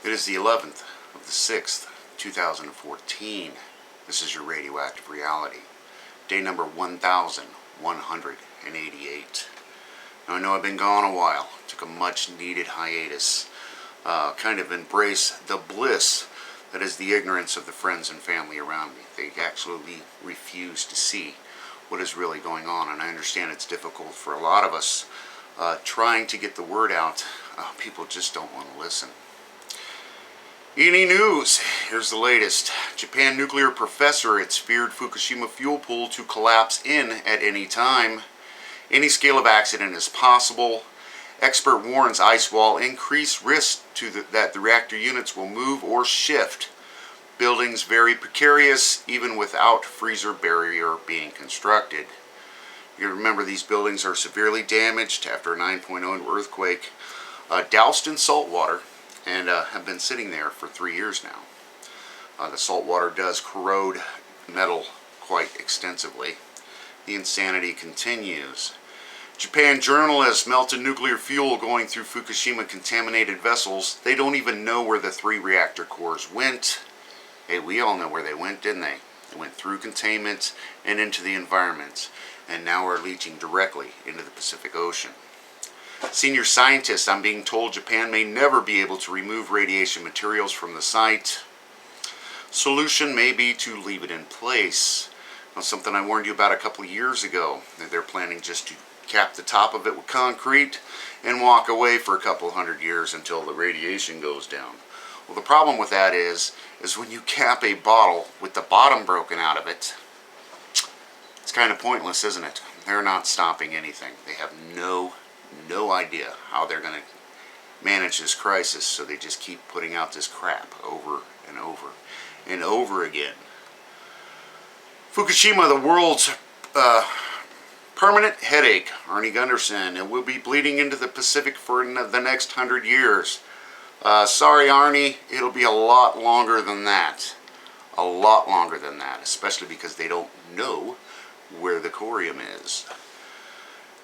It is the 11th of the 6th, 2014. This is your radioactive reality. Day number 1188. Now I know I've been gone a while. Took a much needed hiatus. Kind of embrace the bliss that is the ignorance of the friends and family around me. They actually refuse to see what is really going on. And I understand it's difficult for a lot of us trying to get the word out. People just don't want to listen. E&E News, here's the latest. Japan nuclear professor, it's feared Fukushima fuel pool to collapse in at any time. Any scale of accident is possible. Expert warns ice wall increase risk that the reactor units will move or shift. Buildings very precarious even without freezer barrier being constructed. You remember these buildings are severely damaged after a 9.0 earthquake, doused in salt water, and have been sitting there for 3 years now. The salt water does corrode metal quite extensively. The insanity continues. Japan journalists melted nuclear fuel going through Fukushima contaminated vessels. They don't even know where the 3 reactor cores went. Hey, we all know where they went, didn't they? They went through containment and into the environment, and now are leaching directly into the Pacific Ocean. Senior scientists, I'm being told Japan may never be able to remove radiation materials from the site. Solution may be to leave it in place. Now, something I warned you about a couple of years ago. They're planning just to cap the top of it with concrete and walk away for a couple hundred years until the radiation goes down. Well, the problem with that is when you cap a bottle with the bottom broken out of it, it's kind of pointless, isn't it? They're not stopping anything. They have no idea how they're going to manage this crisis, so they just keep putting out this crap over and over and over again. Fukushima, the world's permanent headache. Arnie Gunderson, and we'll be bleeding into the Pacific for the next 100 years. Sorry, Arnie, it'll be a lot longer than that. A lot longer than that, especially because they don't know where the corium is.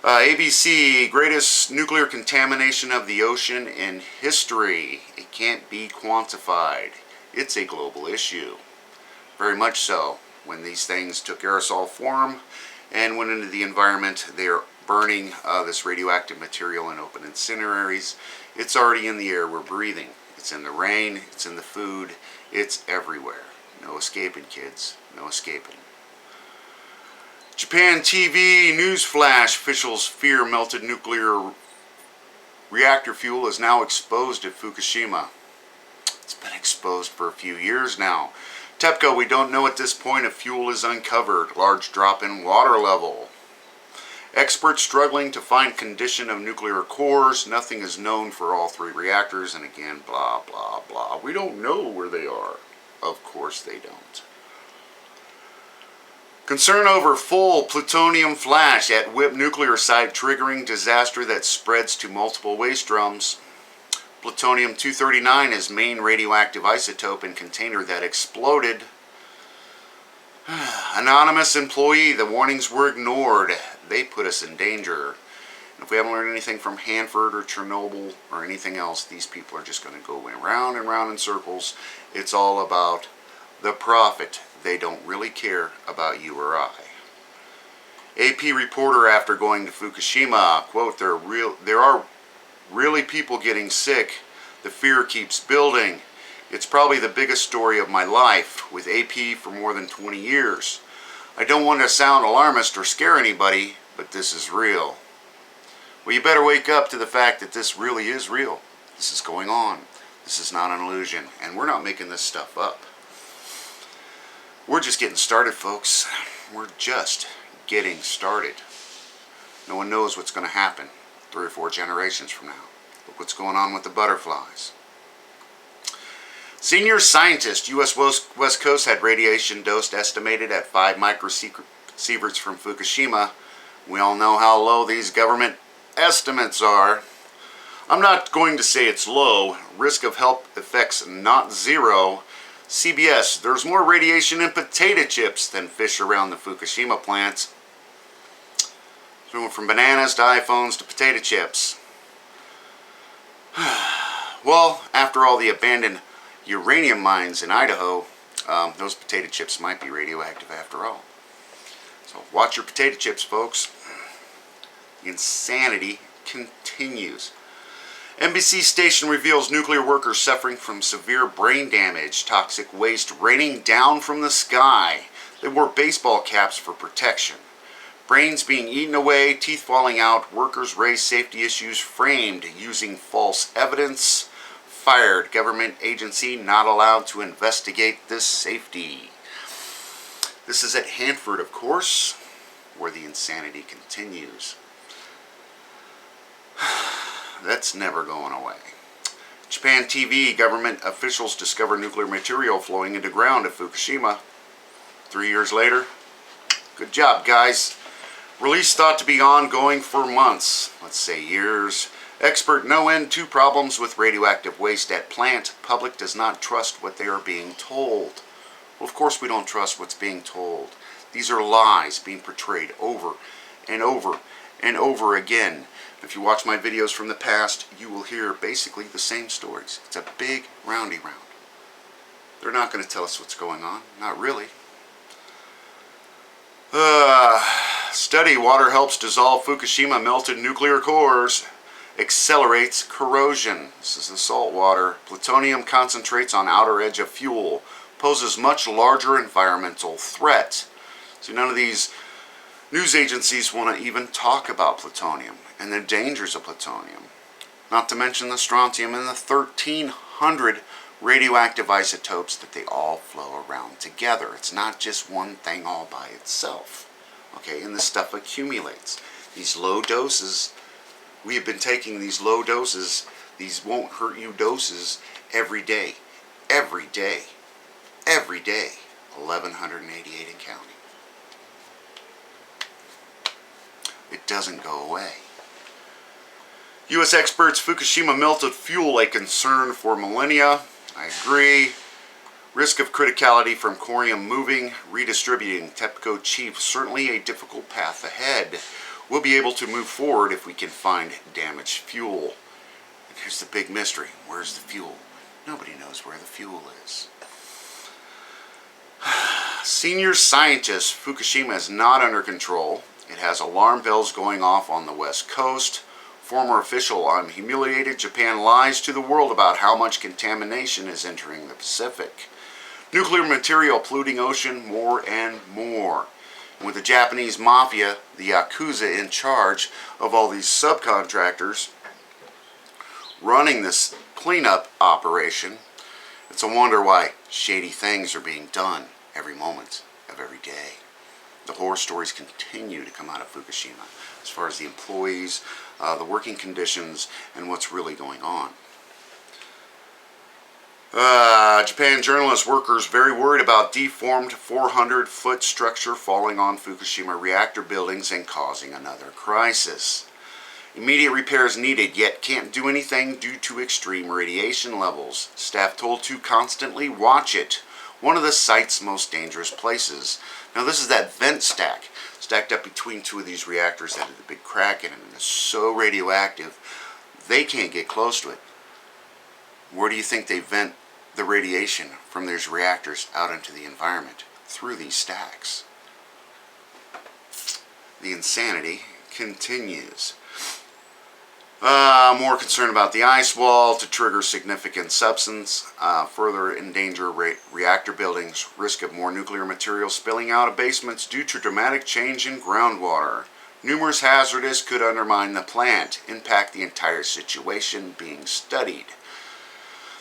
ABC, greatest nuclear contamination of the ocean in history. It can't be quantified. It's a global issue. Very much so. When these things took aerosol form and went into the environment, they are burning this radioactive material in open incineraries. It's already in the air we're breathing. It's in the rain. It's in the food. It's everywhere. No escaping, kids. No escaping. Japan TV news flash. Officials fear melted nuclear reactor fuel is now exposed at Fukushima. It's been exposed for a few years now. TEPCO, we don't know at this point if fuel is uncovered. Large drop in water level. Experts struggling to find condition of nuclear cores. Nothing is known for all 3 reactors. And again, blah, blah, blah. We don't know where they are. Of course they don't. Concern over full plutonium flash at WIP nuclear site triggering disaster that spreads to multiple waste drums. Plutonium-239 is main radioactive isotope in container that exploded. Anonymous employee, the warnings were ignored. They put us in danger. And if we haven't learned anything from Hanford or Chernobyl or anything else, these people are just going to go round and round in circles. It's all about the profit. They don't really care about you or I. AP reporter after going to Fukushima, quote, there are really people getting sick. The fear keeps building. It's probably the biggest story of my life, with AP for more than 20 years. I don't want to sound alarmist or scare anybody, but this is real. Well, you better wake up to the fact that this really is real. This is going on. This is not an illusion, and we're not making this stuff up. We're just getting started, folks. We're just getting started. No one knows what's going to happen 3 or 4 generations from now. Look what's going on with the butterflies. Senior scientist, U.S. West Coast had radiation dose estimated at 5 microsieverts from Fukushima. We all know how low these government estimates are. I'm not going to say it's low. Risk of health effects not 0. CBS, there's more radiation in potato chips than fish around the Fukushima plants. So we went from bananas to iPhones to potato chips. Well, after all the abandoned uranium mines in Idaho, those potato chips might be radioactive after all. So watch your potato chips, folks. The insanity continues. NBC station reveals nuclear workers suffering from severe brain damage, toxic waste raining down from the sky. They wore baseball caps for protection. Brains being eaten away, teeth falling out, workers raise safety issues framed using false evidence. Fired, government agency not allowed to investigate this safety. This is at Hanford, of course, where the insanity continues. That's never going away. Japan TV, government officials discover nuclear material flowing into ground at Fukushima. 3 years later, good job, guys. Release thought to be ongoing for months, let's say years. Expert no end to problems with radioactive waste at plant. Public does not trust what they are being told. Well, of course we don't trust what's being told. These are lies being portrayed over and over and over again. If you watch my videos from the past, you will hear basically the same stories. It's a big roundy round. They're not going to tell us what's going on. Not really. Study, water helps dissolve Fukushima melted nuclear cores. Accelerates corrosion. This is the salt water. Plutonium concentrates on outer edge of fuel. Poses much larger environmental threat. So none of these news agencies want to even talk about plutonium and the dangers of plutonium. Not to mention the strontium and the 1,300 radioactive isotopes that they all flow around together. It's not just one thing all by itself. Okay, and this stuff accumulates. These low doses, we have been taking these low doses, these won't hurt you doses every day. Every day. Every day. 1,188 and counting. It doesn't go away. U.S. experts, Fukushima melted fuel a concern for millennia. I agree. Risk of criticality from corium moving, redistributing. TEPCO chief, certainly a difficult path ahead. We'll be able to move forward if we can find damaged fuel. And here's the big mystery. Where's the fuel? Nobody knows where the fuel is. Senior scientist, Fukushima is not under control. It has alarm bells going off on the west coast. Former official, I'm humiliated. Japan lies to the world about how much contamination is entering the Pacific. Nuclear material polluting ocean more and more. And with the Japanese mafia, the Yakuza, in charge of all these subcontractors running this cleanup operation, it's a wonder why shady things are being done every moment of every day. The horror stories continue to come out of Fukushima as far as the employees, the working conditions, and what's really going on. Japan journalist workers very worried about deformed 400-foot structure falling on Fukushima reactor buildings and causing another crisis. Immediate repairs needed, yet can't do anything due to extreme radiation levels. Staff told to constantly watch it. One of the site's most dangerous places. Now this is that vent stack, stacked up between two of these reactors that had a big crack in it, and it's so radioactive, they can't get close to it. Where do you think they vent the radiation from these reactors out into the environment? Through these stacks. The insanity continues. More concern about the ice wall to trigger significant substance, further endanger reactor buildings, risk of more nuclear material spilling out of basements due to dramatic change in groundwater. Numerous hazardous could undermine the plant, impact the entire situation being studied.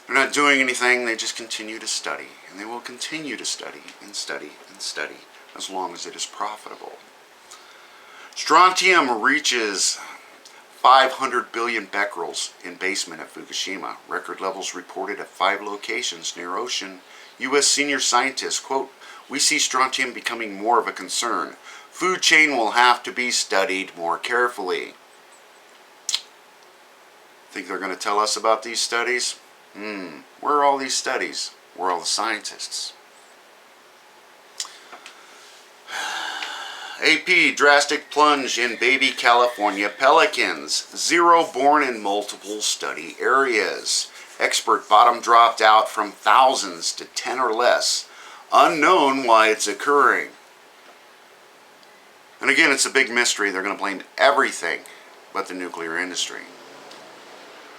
They're not doing anything, they just continue to study, and they will continue to study and study and study as long as it is profitable. Strontium reaches 500 billion becquerels in basement at Fukushima. Record levels reported at 5 locations near ocean. U.S. senior scientists, quote, "We see strontium becoming more of a concern. Food chain will have to be studied more carefully." Think they're going to tell us about these studies? Where are all these studies? Where are all the scientists? AP, drastic plunge in baby California pelicans. 0 born in multiple study areas. expert bottom dropped out from thousands to 10 or less. Unknown why it's occurring. And again, it's a big mystery. They're going to blame everything but the nuclear industry.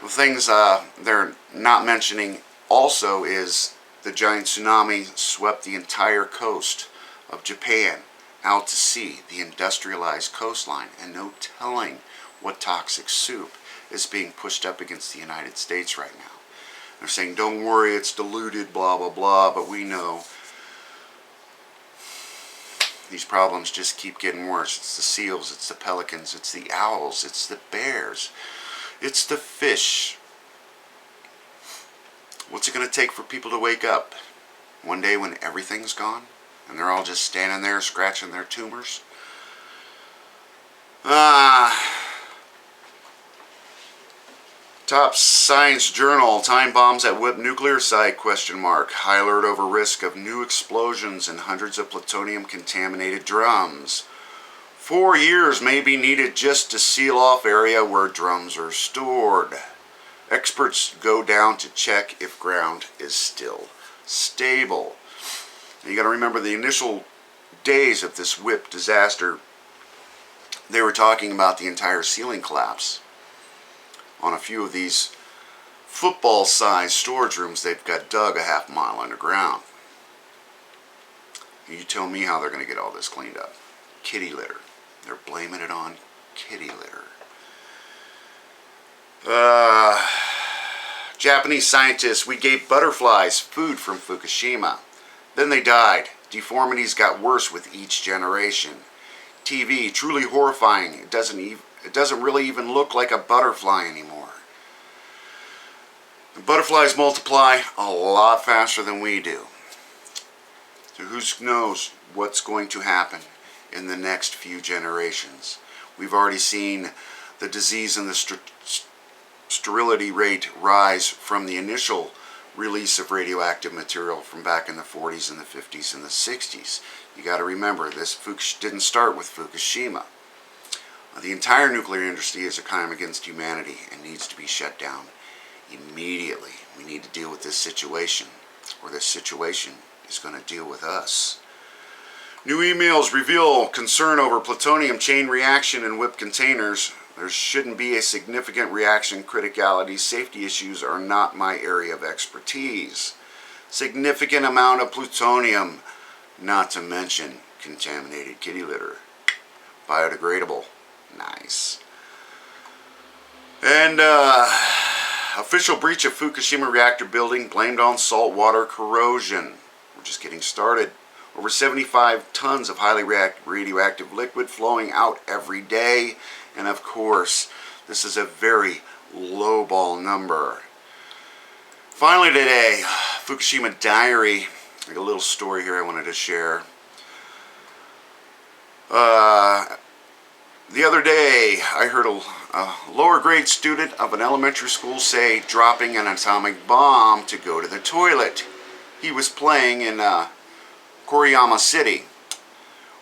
The things they're not mentioning also is the giant tsunami swept the entire coast of Japan out to sea, the industrialized coastline, and no telling what toxic soup is being pushed up against the United States right now. They're saying, don't worry, it's diluted, blah, blah, blah, but we know these problems just keep getting worse. It's the seals, it's the pelicans, it's the owls, it's the bears, it's the fish. What's it going to take for people to wake up one day when everything's gone and they're all just standing there scratching their tumors? Top science journal, time bombs at WIPP nuclear site, ? High alert over risk of new explosions and hundreds of plutonium contaminated drums. 4 years may be needed just to seal off area where drums are stored. Experts go down to check if ground is still stable. You got to remember the initial days of this WIPP disaster, they were talking about the entire ceiling collapse on a few of these football-sized storage rooms they've got dug a half mile underground. You tell me how they're going to get all this cleaned up. Kitty litter. They're blaming it on kitty litter. Japanese scientists, we gave butterflies food from Fukushima. Then they died. Deformities got worse with each generation. TV, truly horrifying. It doesn't really even look like a butterfly anymore. The butterflies multiply a lot faster than we do. So who knows what's going to happen in the next few generations. We've already seen the disease and the sterility rate rise from the initial release of radioactive material from back in the 40s and the 50s and the 60s. You got to remember, this didn't start with Fukushima. The entire nuclear industry is a crime against humanity and needs to be shut down immediately. We need to deal with this situation, or this situation is going to deal with us. New emails reveal concern over plutonium chain reaction in WIPP containers. There shouldn't be a significant reaction criticality. Safety issues are not my area of expertise. Significant amount of plutonium, not to mention contaminated kitty litter. Biodegradable. Nice. And official breach of Fukushima reactor building blamed on saltwater corrosion. We're just getting started. Over 75 tons of highly radioactive liquid flowing out every day. And of course, this is a very lowball number. Finally today, Fukushima Diary. I got a little story here I wanted to share. The other day, I heard a lower grade student of an elementary school say dropping an atomic bomb to go to the toilet. He was playing in Koriyama City.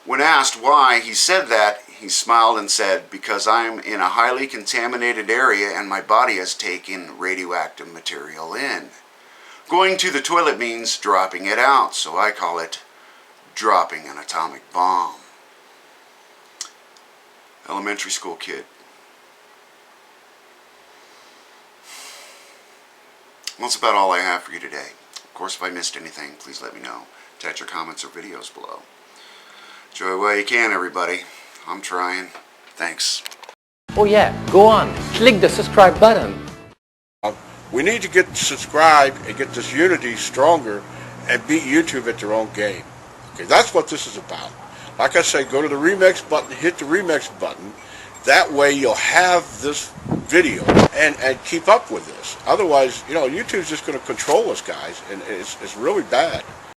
When asked why he said that, he smiled and said, because I'm in a highly contaminated area and my body has taken radioactive material in. Going to the toilet means dropping it out, so I call it dropping an atomic bomb. Elementary school kid. Well, that's about all I have for you today. Of course, if I missed anything, please let me know. Attach your comments or videos below. Enjoy while you can, everybody. I'm trying. Thanks. Oh yeah, go on. Click the subscribe button. We need to get subscribed and get this unity stronger and beat YouTube at their own game. Okay, that's what this is about. Like I say, go to the remix button, hit the remix button. That way you'll have this video and keep up with this. Otherwise, YouTube's just going to control us, guys, and it's really bad.